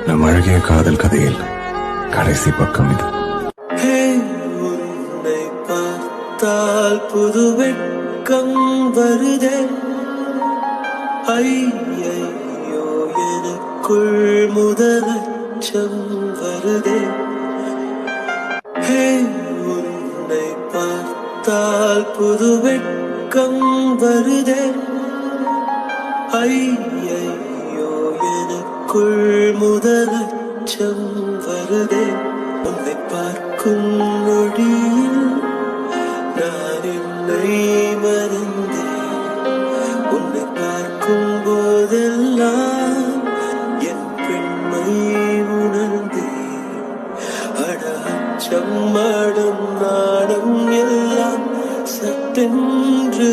நம் அழகிய காதல் கதையில் கடைசி பக்கம் இது. உன்னை பார்த்தால் புது வெட்கம் வருதே, ஐயோ எனக்குள் முதலச்சம் வருதே. உன்னை பார்த்தால் புது வெட்கம் வருதே, ஐயோ எனக்குள் முதலச்சம் வருதே. உன்னை பார்க்கும் நொடியில் நான் என்னை மறந்தேன். உன்னை பார்க்கும் போதெல்லாம் என் பெண்மை உணர்ந்தேன். அச்சம் மடம் நாடம் எல்லாம் சட்டென்று